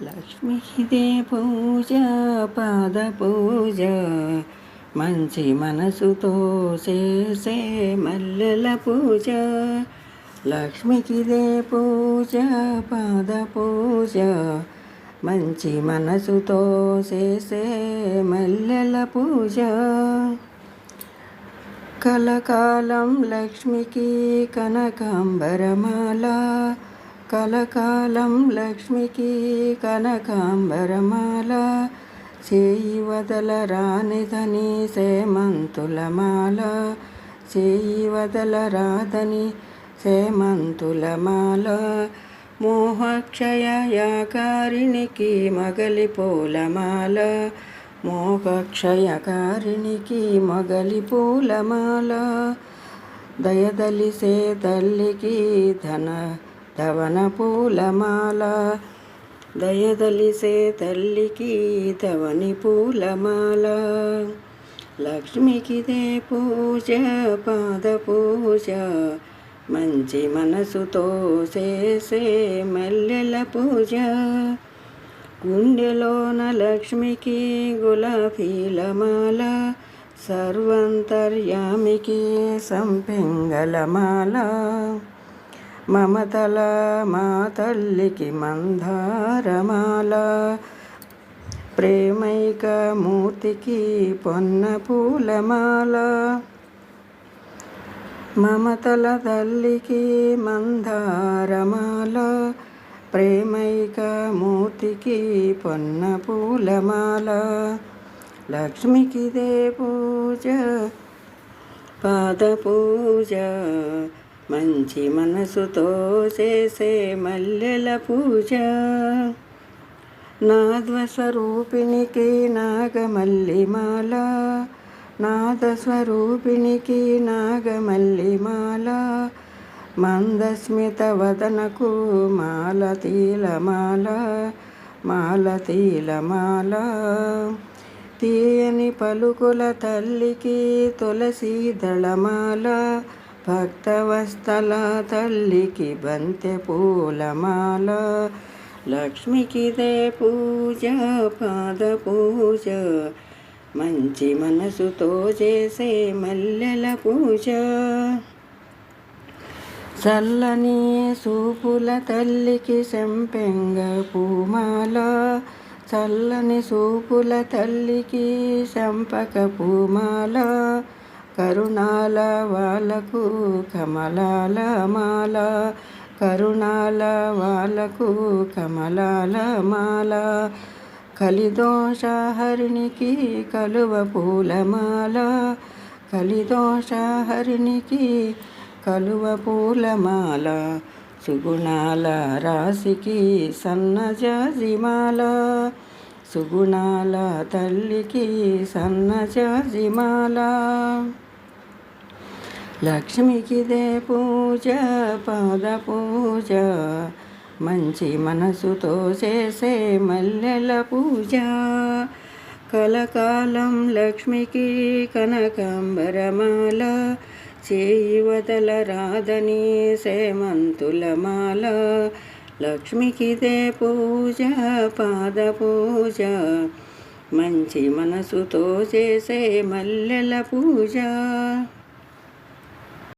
లక్ష్మికిదే పూజ పాద పూజ మంచి మనసుతో చేసే మల్లెల పూజ. లక్ష్మికిదే పూజ పాద పూజ మంచి మనసుతో చేసే మల్లెల పూజ. కలకాలం లక్ష్మికి కనకాంబరమాల, కలకాలం లక్ష్మికి కనకాంబరమాల. చేయి వదలరానిదని సేమంతులమాల, చేయి వదలరాదని సేమంతులమాల. మోహక్షయకారిణికి మగలి పూలమాల, మోహక్షయకారిణికి మగలి పూలమాల. దయదలిసే తల్లికి ధవన పూలమాల, దయదలిసే తల్లికి ధవని పూలమాల. లక్ష్మికిదే పూజ పాద పూజ మంచి మనసుతో చేసే మల్లెల పూజ. గుండెలోన లక్ష్మికి గులాబీలమాల, సర్వంతర్యామికి సంపెంగళమాల. మమతల మా తల్లికి మందారమాల, ప్రేమైక మూర్తికి పొన్న పూలమాల. మమతల తల్లికి మందారమాల, ప్రేమైక మూర్తికి పొన్న పూలమాల. లక్ష్మికిదే పూజ పాద పూజ మంచి మనసుతో చేసే మల్లెల పూజ. నాదస్వరూపిణికి నాగమల్లిమాల, నాదస్వరూపిణికి నాగమల్లిమాల. మందస్మిత వదనకు మాలతీలమాల, మాలతీలమాల. తీయని పలుకుల తల్లికి తులసి దళమాల, భక్తవస్తల తల్లికి బంతె పూలమాల. లక్ష్మికిదే పూజ పాద పూజ మంచి మనసుతో చేసే మల్లెల పూజ. చల్లని సూపుల తల్లికి సంపెంగ పూమాల, చల్లని సూపుల తల్లికి సంపక పూమాల. కరుణాల వాళ్ళకు కమలాల మాల, కరుణాల వాళ్ళకు కమలాల మాల. కలిదోషహరిణికి కలువ పూలమాల, కలిదోషహరిణికి కలువ పూలమాల. సుగుణాల రాశికి సన్నజాజిమాల, సుగుణాల తల్లికి సన్నజాజిమాల. లక్ష్మికిదే పూజ పాద పూజ మంచి మనసుతో చేసే మల్లెల పూజ. కలకాలం లక్ష్మికి కనకాంబరమాల, చేయి వదలరాదని సేమంతులమాల. లక్ష్మికిదే పూజ పాద పూజ మంచి మనసుతో చేసే మల్లెల పూజ.